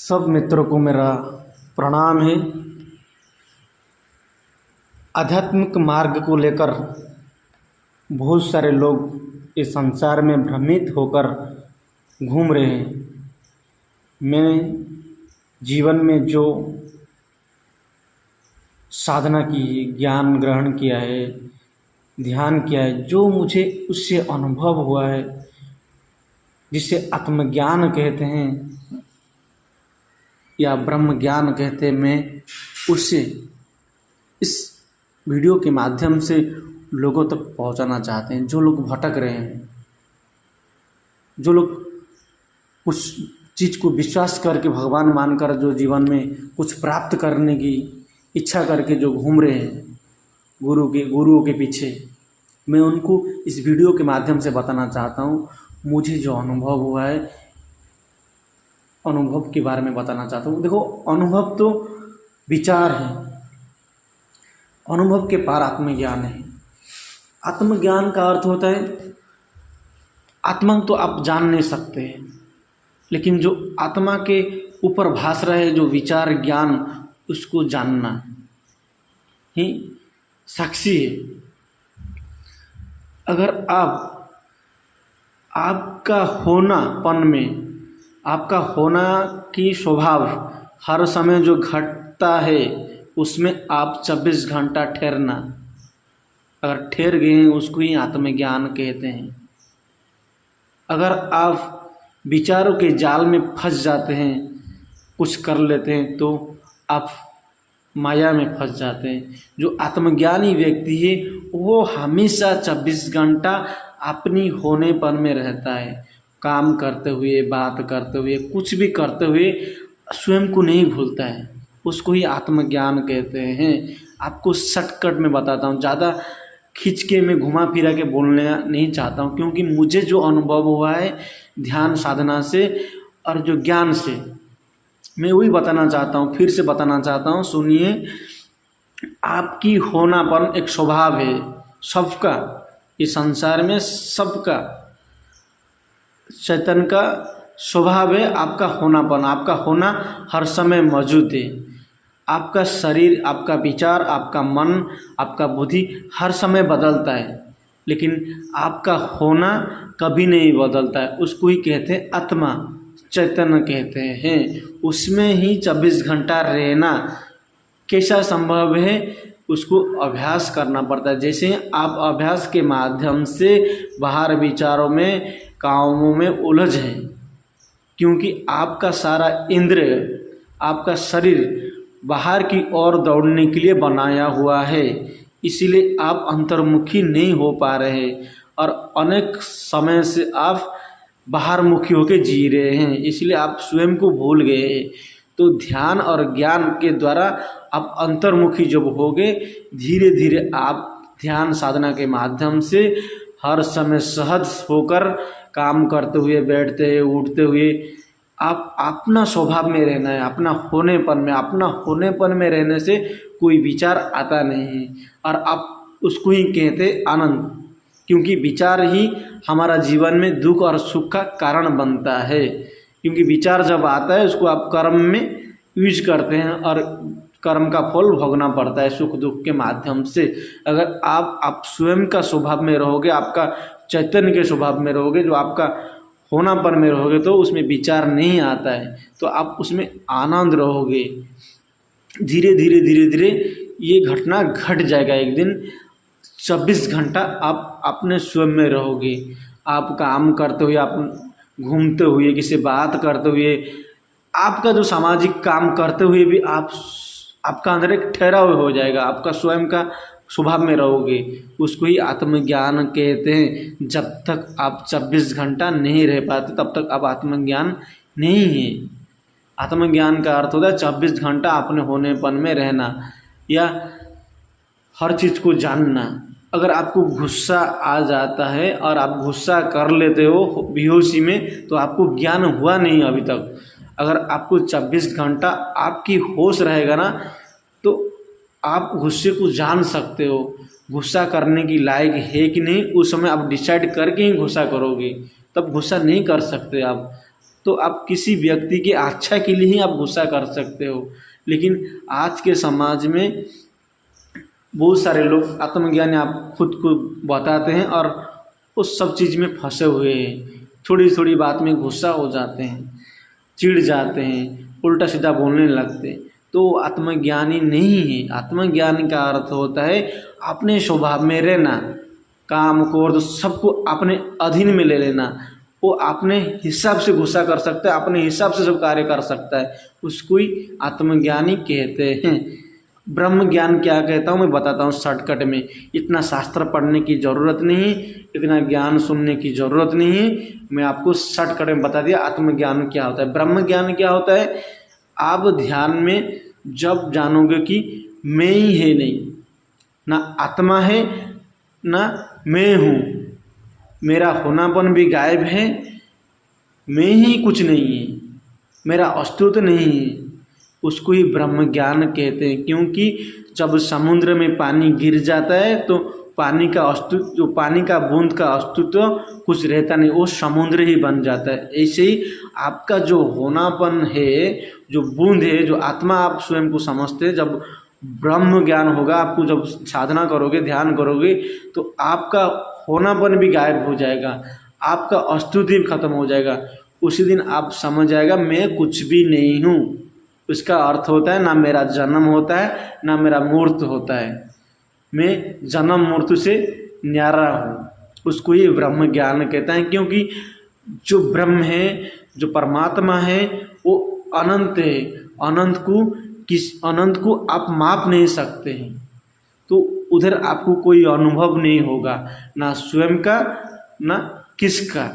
सब मित्रों को मेरा प्रणाम है। आध्यात्मिक मार्ग को लेकर बहुत सारे लोग इस संसार में भ्रमित होकर घूम रहे हैं। मैंने जीवन में जो साधना की है, ज्ञान ग्रहण किया है, ध्यान किया है, जो मुझे उससे अनुभव हुआ है, जिसे आत्मज्ञान कहते हैं या ब्रह्म ज्ञान कहते हैं, मैं उससे इस वीडियो के माध्यम से लोगों तक पहुंचाना चाहते हैं। जो लोग भटक रहे हैं, जो लोग कुछ चीज़ को विश्वास करके भगवान मानकर जो जीवन में कुछ प्राप्त करने की इच्छा करके जो घूम रहे हैं गुरुओं के पीछे, मैं उनको इस वीडियो के माध्यम से बताना चाहता हूँ। मुझे जो अनुभव हुआ है, अनुभव के बारे में बताना चाहता हूँ। देखो, अनुभव तो विचार है, अनुभव के पार आत्मज्ञान है। आत्मज्ञान का अर्थ होता है, आत्मा तो आप जान नहीं सकते हैं, लेकिन जो आत्मा के ऊपर भास रहे जो विचार ज्ञान, उसको जानना ही साक्षी है। अगर आपका होनापन में, आपका होना की स्वभाव हर समय जो घटता है, उसमें आप 24 घंटा ठहरना, अगर ठहर गए हैं, उसको ही आत्मज्ञान कहते हैं। अगर आप विचारों के जाल में फंस जाते हैं, कुछ कर लेते हैं, तो आप माया में फंस जाते हैं। जो आत्मज्ञानी व्यक्ति है, वो हमेशा 24 घंटा अपनी होनेपन में रहता है। काम करते हुए, बात करते हुए, कुछ भी करते हुए स्वयं को नहीं भूलता है, उसको ही आत्मज्ञान कहते हैं। आपको शॉर्टकट में बताता हूँ, ज़्यादा खींच के मैं घुमा फिरा के बोलने नहीं चाहता हूँ, क्योंकि मुझे जो अनुभव हुआ है ध्यान साधना से और जो ज्ञान से, मैं वही बताना चाहता हूँ। फिर से बताना चाहता हूँ, सुनिए। आपकी होनापन एक स्वभाव है सबका, इस संसार में सबका चैतन्य का स्वभाव है आपका होनापन। आपका होना हर समय मौजूद है। आपका शरीर, आपका विचार, आपका मन, आपका बुद्धि हर समय बदलता है, लेकिन आपका होना कभी नहीं बदलता है। उसको ही कहते हैं आत्मा, चैतन्य कहते हैं। उसमें ही 24 घंटा रहना कैसा संभव है, उसको अभ्यास करना पड़ता है। जैसे आप अभ्यास के माध्यम से बाहर विचारों में, कामों में उलझ हैं, क्योंकि आपका सारा इंद्रिय, आपका शरीर बाहर की ओर दौड़ने के लिए बनाया हुआ है, इसीलिए आप अंतर्मुखी नहीं हो पा रहे और अनेक समय से आप बाहर मुखी होकर जी रहे हैं, इसलिए आप स्वयं को भूल गए हैं। तो ध्यान और ज्ञान के द्वारा आप अंतर्मुखी जब होगे, धीरे धीरे आप ध्यान साधना के माध्यम से हर समय सहज होकर काम करते हुए, बैठते हुए, उठते हुए, आप अपना स्वभाव में रहना है, अपना होनेपन में। अपना होनेपन में रहने से कोई विचार आता नहीं है, और आप उसको ही कहते आनंद, क्योंकि विचार ही हमारा जीवन में दुख और सुख का कारण बनता है। क्योंकि विचार जब आता है, उसको आप कर्म में यूज करते हैं और कर्म का फल भोगना पड़ता है सुख दुख के माध्यम से। अगर आप स्वयं का स्वभाव में रहोगे, आपका चैतन्य के स्वभाव में रहोगे, जो आपका होनापन में रहोगे, तो उसमें विचार नहीं आता है, तो आप उसमें आनंद रहोगे। धीरे धीरे धीरे धीरे ये घटना घट जाएगा। एक दिन 24 घंटा आप अपने स्वयं में रहोगे। आप काम करते हुए, आप घूमते हुए, किसी बात करते हुए, आपका जो सामाजिक काम करते हुए भी आपका अंदर एक ठहराव हो जाएगा, आपका स्वयं का स्वभाव में रहोगे। उसको ही आत्मज्ञान कहते हैं। जब तक आप 24 घंटा नहीं रह पाते, तब तक आप आत्मज्ञान नहीं है। आत्मज्ञान का अर्थ होता है 24 घंटा अपने होनेपन में रहना या हर चीज़ को जानना। अगर आपको गुस्सा आ जाता है और आप गुस्सा कर लेते हो बेहोशी में, तो आपको ज्ञान हुआ नहीं अभी तक। अगर आपको 24 घंटा आपकी होश रहेगा ना, तो आप गुस्से को जान सकते हो, गुस्सा करने की लायक है कि नहीं, उस समय आप डिसाइड करके ही गुस्सा करोगे, तब गुस्सा नहीं कर सकते आप। तो आप किसी व्यक्ति की अच्छा के लिए ही आप गुस्सा कर सकते हो। लेकिन आज के समाज में बहुत सारे लोग आत्मज्ञान आप खुद को बताते हैं और उस सब चीज़ में फंसे हुए हैं। थोड़ी थोड़ी बात में गुस्सा हो जाते हैं, चिढ़ जाते हैं, उल्टा सीधा बोलने लगते हैं, तो आत्मज्ञानी नहीं है। आत्मज्ञान का अर्थ होता है अपने स्वभाव में रहना, काम क्रोध सबको अपने अधीन में ले लेना। वो अपने हिसाब से गुस्सा कर सकता है, अपने हिसाब से सब कार्य कर सकता है, उसको ही आत्मज्ञानी कहते हैं। ब्रह्म ज्ञान क्या कहता हूँ मैं बताता हूँ शॉर्टकट में। इतना शास्त्र पढ़ने की ज़रूरत नहीं, इतना ज्ञान सुनने की ज़रूरत नहीं है, मैं आपको शॉर्टकट में बता दिया आत्मज्ञान क्या होता है। ब्रह्म ज्ञान क्या होता है, आप ध्यान में जब जानोगे कि मैं ही है नहीं, ना आत्मा है ना मैं हूँ, मेरा होनापन भी गायब है, मैं ही कुछ नहीं है, मेरा अस्तित्व नहीं है, उसको ही ब्रह्म ज्ञान कहते हैं। क्योंकि जब समुद्र में पानी गिर जाता है तो पानी का अस्तित्व, जो पानी का बूंद का अस्तित्व कुछ रहता नहीं, वो समुद्र ही बन जाता है। ऐसे ही आपका जो होनापन है, जो बूंद है, जो आत्मा आप स्वयं को समझते हैं, जब ब्रह्म ज्ञान होगा, आपको जब साधना करोगे, ध्यान करोगे, तो आपका होनापन भी गायब हो जाएगा, आपका अस्तित्व भी खत्म हो जाएगा। उसी दिन आप समझ जाएगा मैं कुछ भी नहीं हूँ। उसका अर्थ होता है ना मेरा जन्म होता है ना मेरा मृत्यु होता है, मैं जन्म मृत्यु से न्यारा हूँ। उसको ही ब्रह्म ज्ञान कहता है। क्योंकि जो ब्रह्म है, जो परमात्मा है, वो अनंत है। अनंत को आप माप नहीं सकते हैं, तो उधर आपको कोई अनुभव नहीं होगा, ना स्वयं का ना किसका,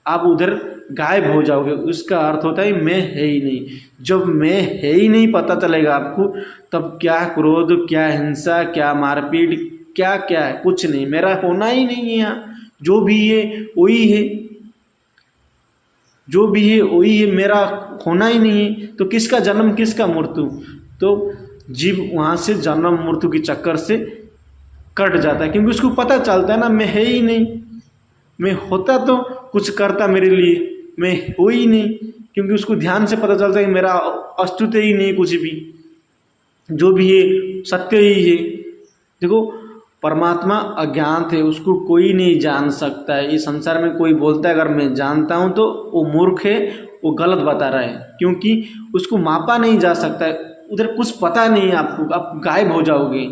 आप उधर गायब हो जाओगे। उसका अर्थ होता है मैं है ही नहीं। जब मैं है ही नहीं पता चलेगा आपको, तब क्या क्रोध, क्या हिंसा, क्या मारपीट, क्या क्या है, कुछ नहीं, मेरा होना ही नहीं है। यहाँ जो भी है वही है, जो भी है वही है, मेरा होना ही नहीं है। तो किसका जन्म किसका मृत्यु, तो जीव वहाँ से जन्म मृत्यु के चक्कर से कट जाता है। क्योंकि उसको पता चलता है ना मैं है ही नहीं, मैं होता तो कुछ करता मेरे लिए, मैं हो ही नहीं। क्योंकि उसको ध्यान से पता चलता है कि मेरा अस्तित्व ही नहीं, कुछ भी जो भी है सत्य ही है। देखो परमात्मा अज्ञात है, उसको कोई नहीं जान सकता है। इस संसार में कोई बोलता है अगर मैं जानता हूँ, तो वो मूर्ख है, वो गलत बता रहा है। क्योंकि उसको मापा नहीं जा सकता है, उधर कुछ पता नहीं है आपको, आप गायब हो जाओगे।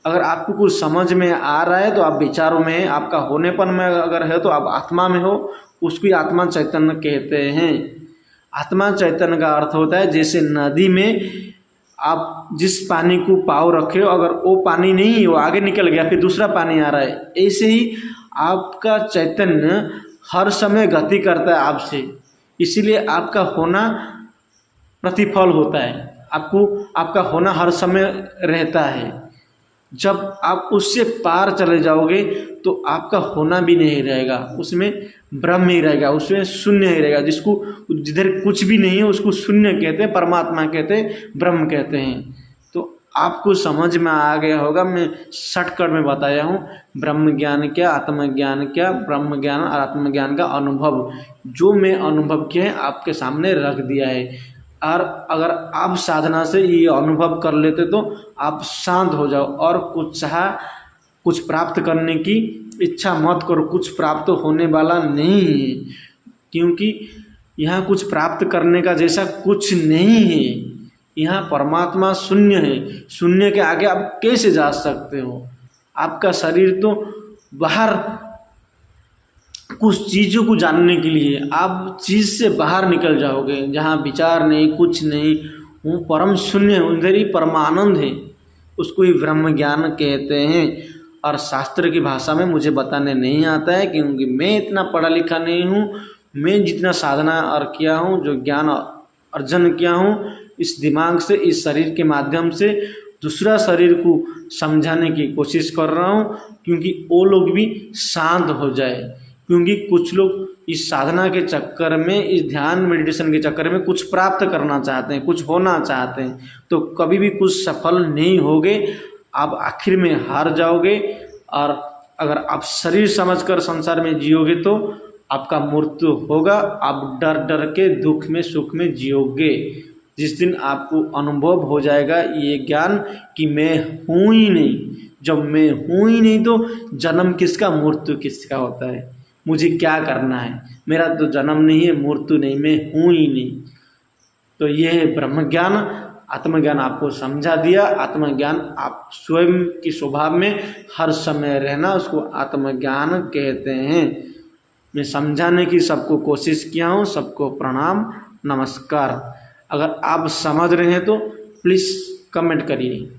अगर आपको कुछ समझ में आ रहा है तो आप विचारों में है, आपका होनेपन में अगर है तो आप आत्मा में हो, उसको ही आत्मा चैतन्य कहते हैं। आत्मा चैतन्य का अर्थ होता है जैसे नदी में आप जिस पानी को पाव रखे हो, अगर वो पानी नहीं है, वो आगे निकल गया, फिर दूसरा पानी आ रहा है, ऐसे ही आपका चैतन्य हर समय गति करता है आपसे। इसीलिए आपका होना प्रतिफल होता है, आपको आपका होना हर समय रहता है। जब आप उससे पार चले जाओगे तो आपका होना भी नहीं रहेगा, उसमें ब्रह्म ही रहेगा, उसमें शून्य ही रहेगा। जिसको जिधर कुछ भी नहीं है उसको शून्य कहते हैं, परमात्मा कहते हैं, ब्रह्म कहते हैं। तो आपको समझ में आ गया होगा, मैं शॉर्टकट में बताया हूँ ब्रह्म ज्ञान क्या, आत्मज्ञान क्या, ब्रह्म ज्ञान और आत्मज्ञान का अनुभव जो मैं अनुभव किया है आपके सामने रख दिया है। और अगर आप साधना से ये अनुभव कर लेते तो आप शांत हो जाओ, और कुछ प्राप्त करने की इच्छा मत करो, कुछ प्राप्त होने वाला नहीं है। क्योंकि यहाँ कुछ प्राप्त करने का जैसा कुछ नहीं है, यहाँ परमात्मा शून्य है। शून्य के आगे आप कैसे जा सकते हो? आपका शरीर तो बाहर कुछ चीज़ों को जानने के लिए आप चीज़ से बाहर निकल जाओगे, जहाँ विचार नहीं, कुछ नहीं, वो परम शून्य है, उधर ही परमानंद है, उसको ही ब्रह्म ज्ञान कहते हैं। और शास्त्र की भाषा में मुझे बताने नहीं आता है, क्योंकि मैं इतना पढ़ा लिखा नहीं हूँ। मैं जितना साधना और किया हूँ, जो ज्ञान अर्जन किया हूँ, इस दिमाग से, इस शरीर के माध्यम से दूसरा शरीर को समझाने की कोशिश कर रहा हूँ, क्योंकि वो लोग भी शांत हो जाए। क्योंकि कुछ लोग इस साधना के चक्कर में, इस ध्यान मेडिटेशन के चक्कर में कुछ प्राप्त करना चाहते हैं, कुछ होना चाहते हैं, तो कभी भी कुछ सफल नहीं होगे, आप आखिर में हार जाओगे। और अगर आप शरीर समझकर संसार में जियोगे तो आपका मृत्यु होगा, आप डर डर के दुख में सुख में जियोगे। जिस दिन आपको अनुभव हो जाएगा ये ज्ञान कि मैं हूँ ही नहीं, जब मैं हूँ ही नहीं तो जन्म किसका मृत्यु किसका होता है, मुझे क्या करना है, मेरा तो जन्म नहीं है मृत्यु नहीं, मैं हूँ ही नहीं। तो ये है ब्रह्म ज्ञान। आत्मज्ञान आपको समझा दिया। आत्मज्ञान आप स्वयं की स्वभाव में हर समय रहना, उसको आत्मज्ञान कहते हैं। मैं समझाने की सबको कोशिश किया हूँ। सबको प्रणाम, नमस्कार। अगर आप समझ रहे हैं तो प्लीज़ कमेंट करिए।